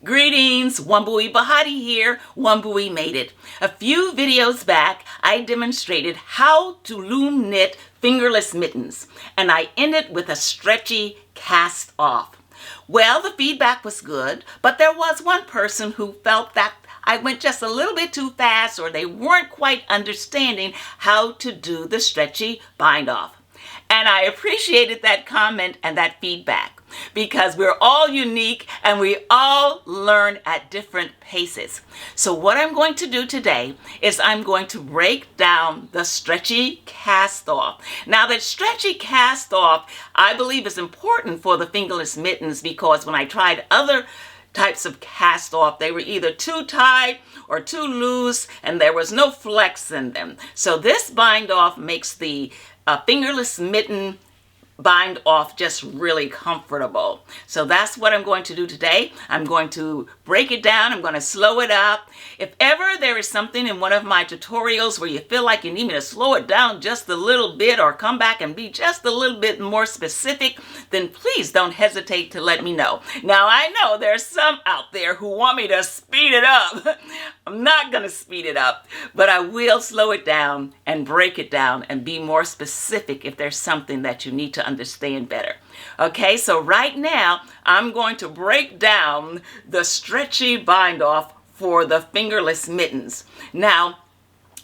Greetings, Wambui Bahati here. Wambui made it. A few videos back, I demonstrated how to loom knit fingerless mittens, and I ended with a stretchy cast off. Well, the feedback was good, but there was one person who felt that I went just a little bit too fast, or they weren't quite understanding how to do the stretchy bind off. And I appreciated that comment and that feedback, because we're all unique and we all learn at different paces. So what I'm going to do today is I'm going to break down the stretchy cast off. Now, that stretchy cast off, I believe, is important for the fingerless mittens, because when I tried other types of cast off, they were either too tight or too loose and there was no flex in them. So this bind off makes the fingerless mitten bind off just really comfortable. So that's what I'm going to do today. I'm going to break it down. I'm going to slow it up. If ever there is something in one of my tutorials where you feel like you need me to slow it down just a little bit or come back and be just a little bit more specific, then please don't hesitate to let me know. Now, I know there's some out there who want me to speed it up. I'm not going to speed it up, but I will slow it down and break it down and be more specific if there's something that you need to understand better. Okay, so right now I'm going to break down the stretchy bind off for the fingerless mittens. Now,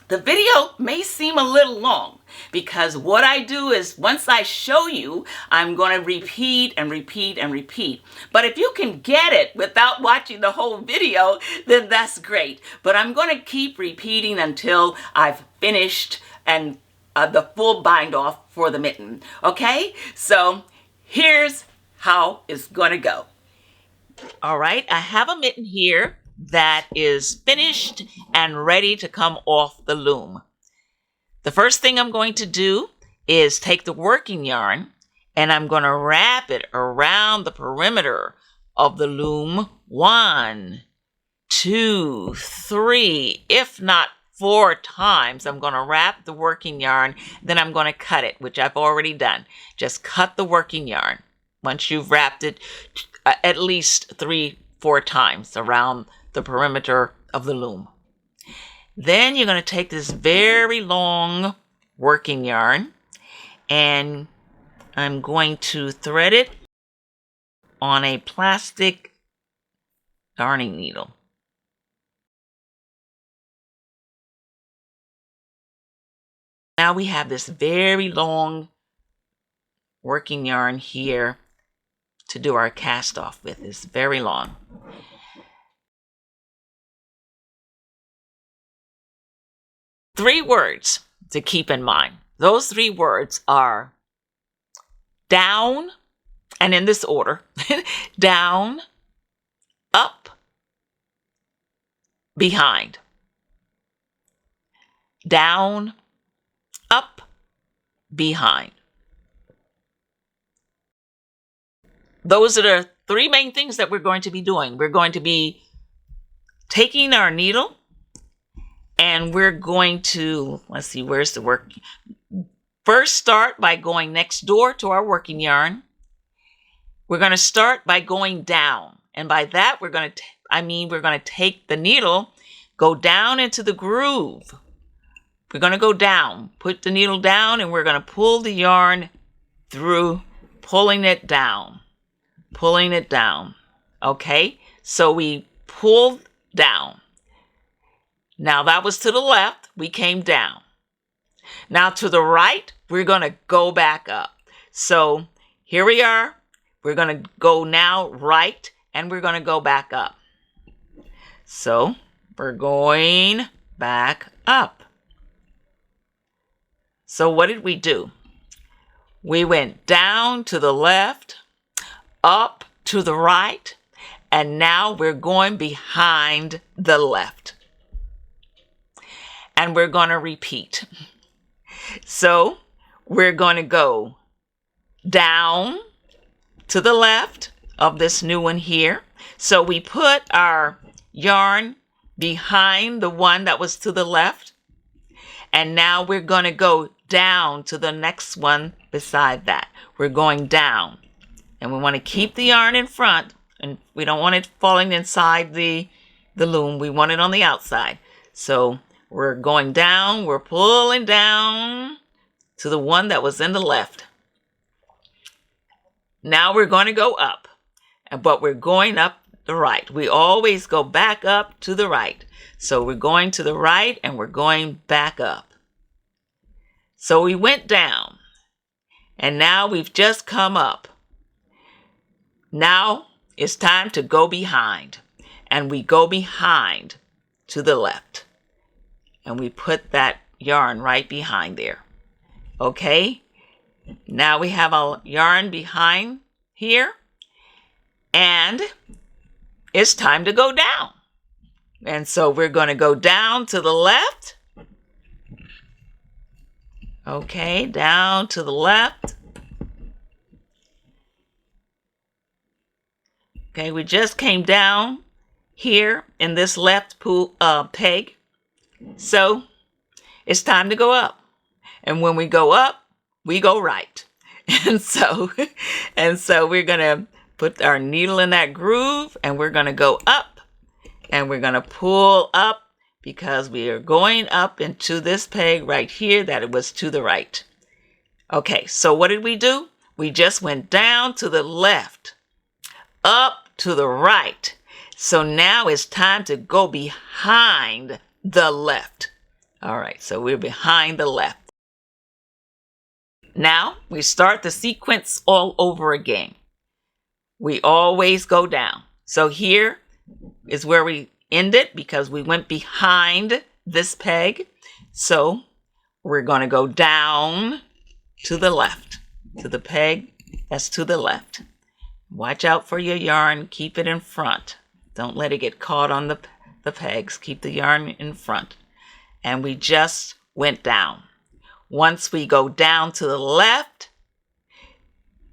the video may seem a little long, because what I do is once I show you, I'm going to repeat and repeat and repeat. But if you can get it without watching the whole video, then that's great. But I'm going to keep repeating until I've finished and the full bind off for the mitten. Okay, so here's how it's going to go. All right, I have a mitten here that is finished and ready to come off the loom. The first thing I'm going to do is take the working yarn and I'm going to wrap it around the perimeter of the loom 1, 2, 3, if not 4 times. I'm going to wrap the working yarn, then I'm going to cut it, which I've already done. Just cut the working yarn once you've wrapped it at least 3-4 times around the perimeter of the loom. Then you're going to take this very long working yarn and I'm going to thread it on a plastic darning needle. Now we have this very long working yarn here to do our cast off with. It's very long. Three words to keep in mind. Those 3 words are down, and in this order, down, up, behind. Down, up, behind. Those are the 3 main things that we're going to be doing. We're going to be taking our needle and we're going to, let's see, where's the work? First, start by going next door to our working yarn. We're going to start by going down. And by that, we're going to take the needle, go down into the groove. We're going to go down, put the needle down, and we're going to pull the yarn through, pulling it down. Okay, so we pulled down. Now that was to the left, we came down. Now to the right, we're going to go back up. So here we are. We're going to go now right, and we're going to go back up. So we're going back up. So what did we do? We went down to the left, up to the right, and now we're going behind the left. And we're going to repeat. So we're going to go down to the left of this new one here. So we put our yarn behind the one that was to the left. And now we're going to go down to the next one beside that. We're going down. And we want to keep the yarn in front and we don't want it falling inside the loom. We want it on the outside. So we're going down, we're pulling down to the one that was in the left. Now we're going to go up, but we're going up the right. We always go back up to the right. So we're going to the right and we're going back up. So we went down and now we've just come up. Now it's time to go behind, and we go behind to the left and we put that yarn right behind there. Okay, now we have our yarn behind here and it's time to go down. And so we're going to go down to the left. Okay, down to the left. Okay, we just came down here in this left peg. So it's time to go up. And when we go up, we go right. And so we're going to put our needle in that groove and we're going to go up and we're going to pull up because we are going up into this peg right here that it was to the right. Okay, so what did we do? We just went down to the left, up to the right. So now it's time to go behind the left. All right, so we're behind the left. Now we start the sequence all over again. We always go down. So here is where we end it because we went behind this peg. So we're going to go down to the left, to the peg that's to the left. Watch out for your yarn. Keep it in front. Don't let it get caught on the pegs. Keep the yarn in front. And we just went down. Once we go down to the left,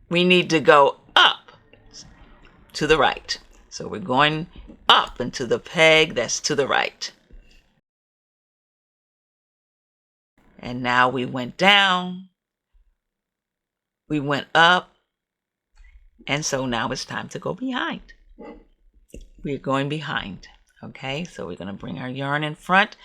we need to go up to the right. So we're going up into the peg that's to the right. And now we went down, we went up, and so now it's time to go behind. We're going behind, okay? So we're going to bring our yarn in front.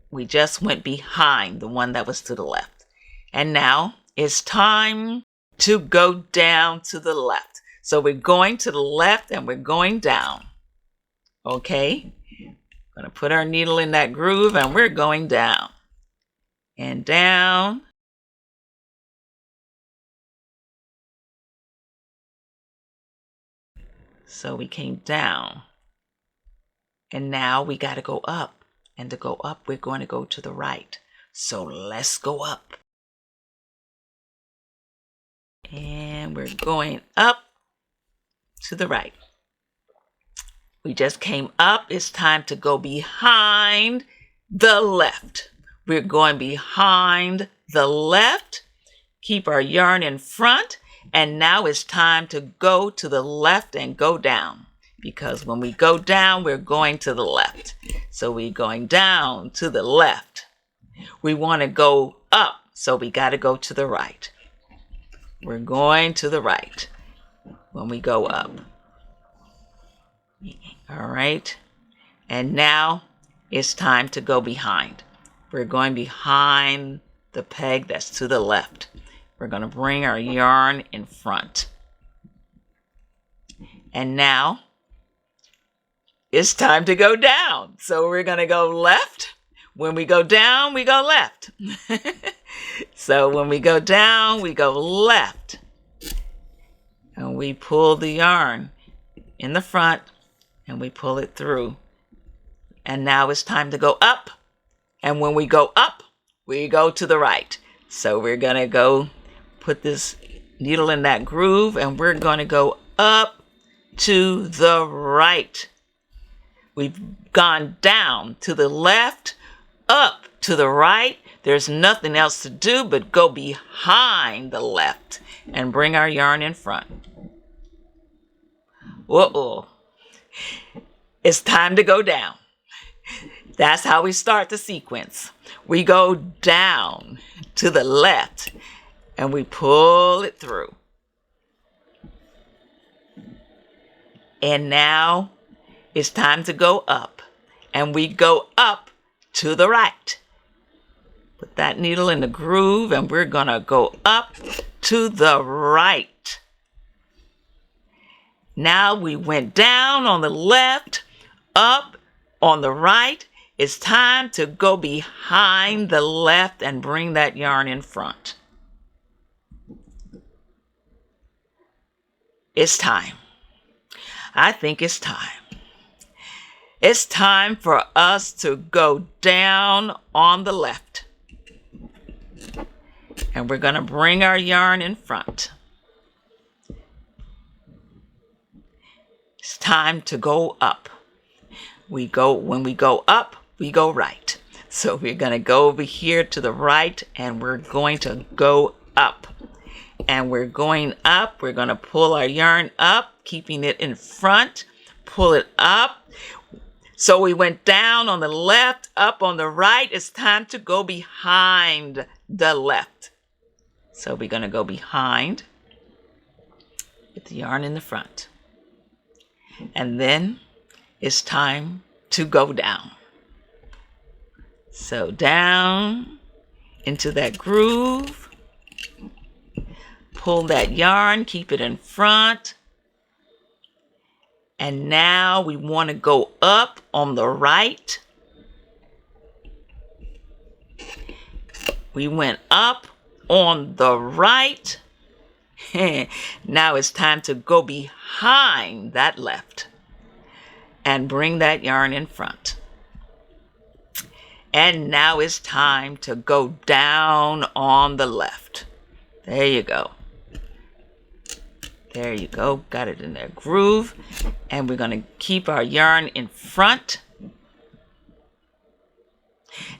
We just went behind the one that was to the left. And now it's time to go down to the left. So we're going to the left and we're going down. Okay? We're going to put our needle in that groove and we're going down. And down. So we came down. And now we got to go up. And to go up, we're going to go to the right. So let's go up. And we're going up to the right. We just came up. It's time to go behind the left. We're going behind the left. Keep our yarn in front. And now it's time to go to the left and go down. Because when we go down, we're going to the left. So we're going down to the left. We want to go up. So we got to go to the right. We're going to the right when we go up. All right. And now it's time to go behind. We're going behind the peg that's to the left. We're going to bring our yarn in front. And now it's time to go down. So we're going to go left. When we go down, we go left. So when we go down, we go left. And we pull the yarn in the front and we pull it through. And now it's time to go up. And when we go up, we go to the right. So we're going to go put this needle in that groove and we're going to go up to the right. We've gone down to the left, up to the right. There's nothing else to do but go behind the left and bring our yarn in front. Whoa. It's time to go down. That's how we start the sequence. We go down to the left and we pull it through. And now it's time to go up. And we go up to the right. Put that needle in the groove and we're going to go up to the right. Now we went down on the left, up on the right. It's time to go behind the left and bring that yarn in front. It's time. I think it's time. It's time for us to go down on the left. And we're going to bring our yarn in front. It's time to go up. When we go up, we go right. So we're going to go over here to the right and we're going to go up. And we're going up. We're going to pull our yarn up, keeping it in front. Pull it up. So we went down on the left, up on the right. It's time to go behind the left. So we're going to go behind with the yarn in the front. And then it's time to go down. So down into that groove. Pull that yarn, keep it in front. And now we want to go up on the right. We went up on the right. Now it's time to go behind that left and bring that yarn in front. And now it's time to go down on the left. There you go. There you go. Got it in their groove. And we're going to keep our yarn in front.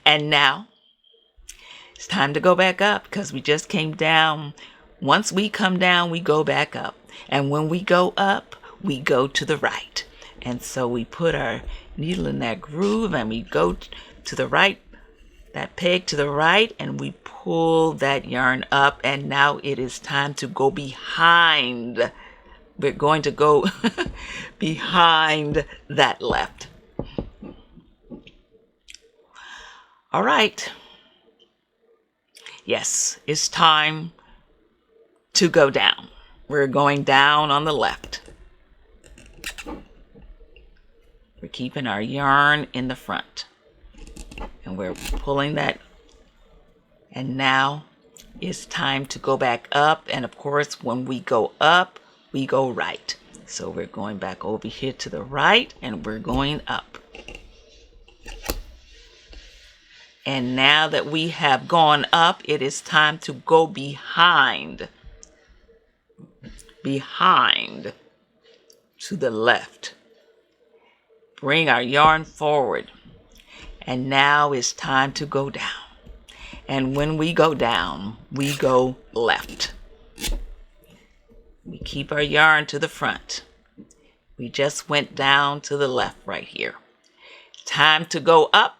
And now it's time to go back up because we just came down. Once we come down, we go back up. And when we go up, we go to the right. And so we put our needle in that groove and we go to the right, that peg to the right, and we pull that yarn up. And now it is time to go behind. We're going to go behind that left. All right. Yes, it's time to go down. We're going down on the left. We're keeping our yarn in the front. And we're pulling that. And now it's time to go back up. And of course, when we go up, we go right. So we're going back over here to the right and we're going up. And now that we have gone up, it is time to go behind. Behind to the left. Bring our yarn forward. And now it's time to go down. And when we go down, we go left. We keep our yarn to the front. We just went down to the left right here. Time to go up.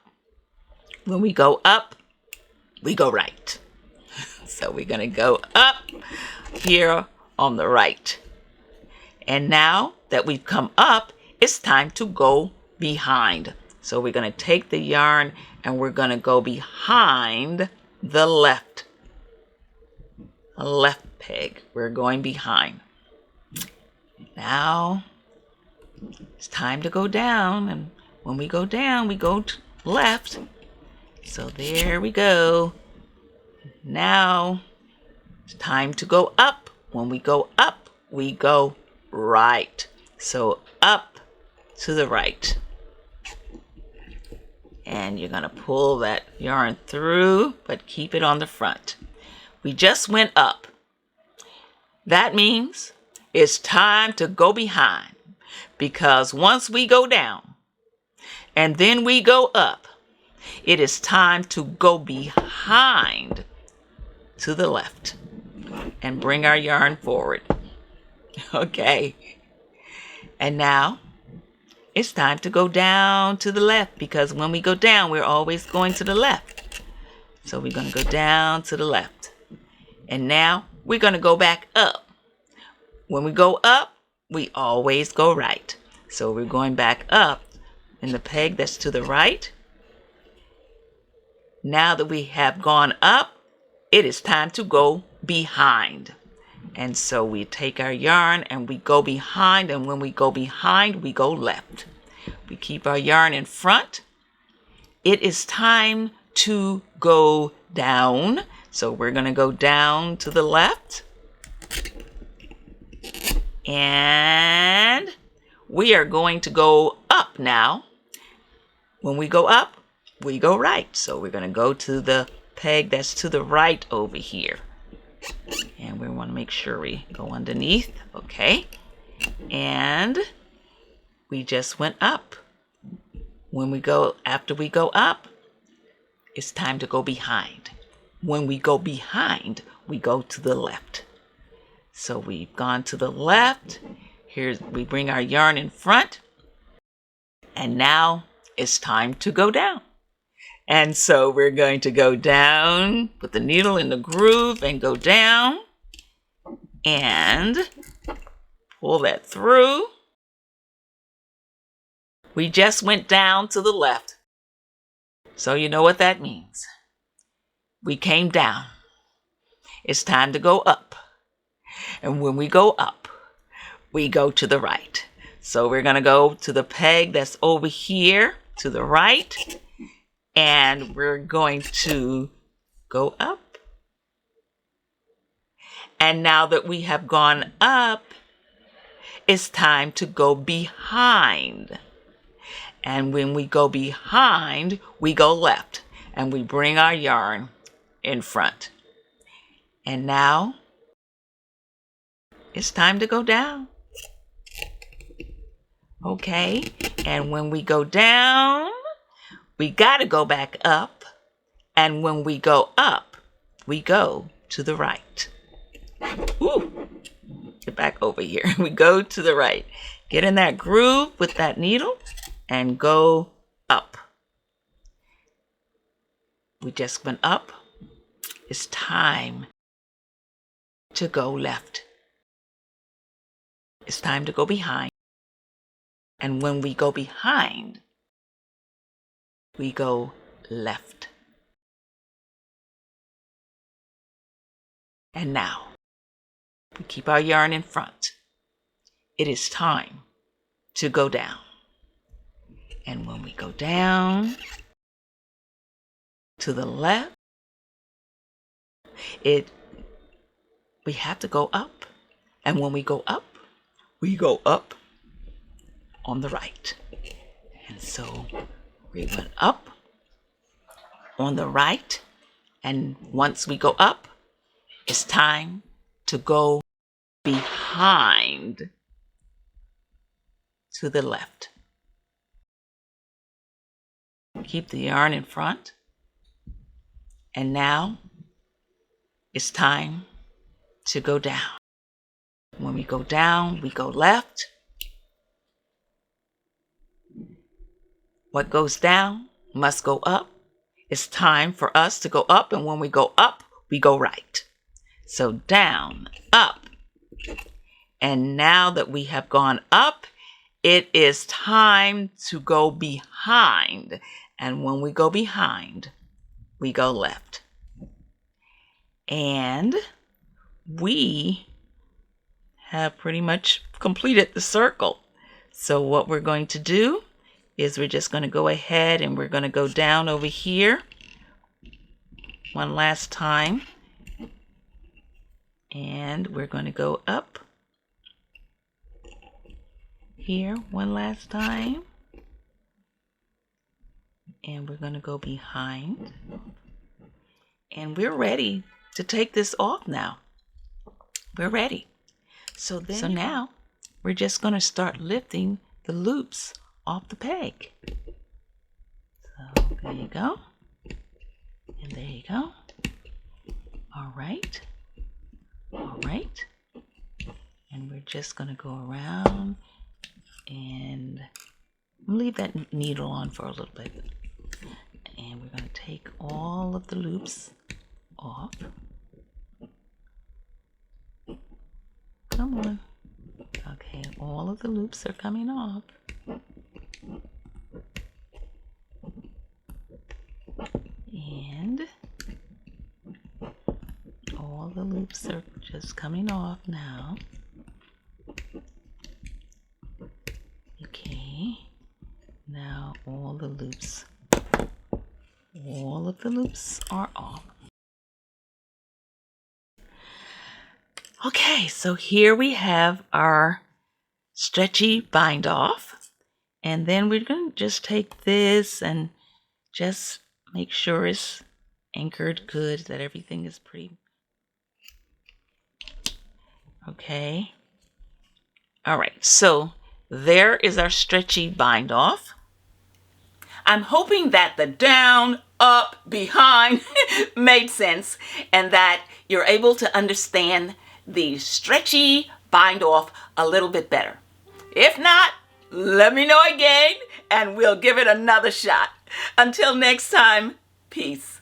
When we go up, we go right. So we're going to go up here on the right. And now that we've come up, it's time to go behind. So we're going to take the yarn and we're going to go behind the left peg. We're going behind. Now it's time to go down. And when we go down, we go to left. So there we go. Now it's time to go up. When we go up, we go right. So up to the right. And you're going to pull that yarn through, but keep it on the front. We just went up. That means it's time to go behind. Because once we go down and then we go up, it is time to go behind to the left and bring our yarn forward. Okay. And now it's time to go down to the left because when we go down, we're always going to the left. So we're going to go down to the left. And now we're going to go back up. When we go up, we always go right. So we're going back up in the peg that's to the right. Now that we have gone up, it is time to go behind. And so we take our yarn and we go behind, and when we go behind, we go left. We keep our yarn in front. It is time to go down. So we're going to go down to the left. And we are going to go up now. When we go up, we go right. So we're going to go to the peg that's to the right over here. And we want to make sure we go underneath. Okay. And we just went up. When we go, after we go up, it's time to go behind. When we go behind, we go to the left. So we've gone to the left. Here we bring our yarn in front. And now it's time to go down. And so we're going to go down, put the needle in the groove and go down. And pull that through. We just went down to the left. So you know what that means. We came down. It's time to go up. And when we go up, we go to the right. So we're going to go to the peg that's over here to the right. And we're going to go up. And now that we have gone up, it's time to go behind. And when we go behind, we go left. And we bring our yarn in front. And now it's time to go down. Okay, and when we go down, we got to go back up. And when we go up, we go to the right. Ooh, get back over here. We go to the right. Get in that groove with that needle and go up. We just went up. It's time to go left. It's time to go behind. And when we go behind, we go left. And now, we keep our yarn in front. It is time to go down. And when we go down to the left, we have to go up. And when we go up on the right. And so we went up on the right. And once we go up, it's time to go behind to the left. Keep the yarn in front. And now it's time to go down. When we go down, we go left. What goes down must go up. It's time for us to go up, and when we go up, we go right. So down, up. And now that we have gone up, it is time to go behind. And when we go behind, we go left. And we have pretty much completed the circle. So what we're going to do is we're just going to go ahead and we're going to go down over here one last time. And we're going to go up here one last time. And we're going to go behind. And we're ready to take this off now. We're ready. So now we're just going to start lifting the loops off the peg. So there you go. And there you go. All right. All right. And we're just going to go around and leave that needle on for a little bit. And we're going to take all of the loops off. Come on. Okay, all of the loops are coming off. And all the loops are just coming off now. Okay, now all of the loops are off. Okay, so here we have our stretchy bind off, and then we're going to just take this and just make sure it's anchored good, that everything is pretty okay. All right, so there is our stretchy bind off. I'm hoping that the down, up, behind made sense, and that you're able to understand the stretchy bind off a little bit better. If not, let me know again and we'll give it another shot. Until next time, peace.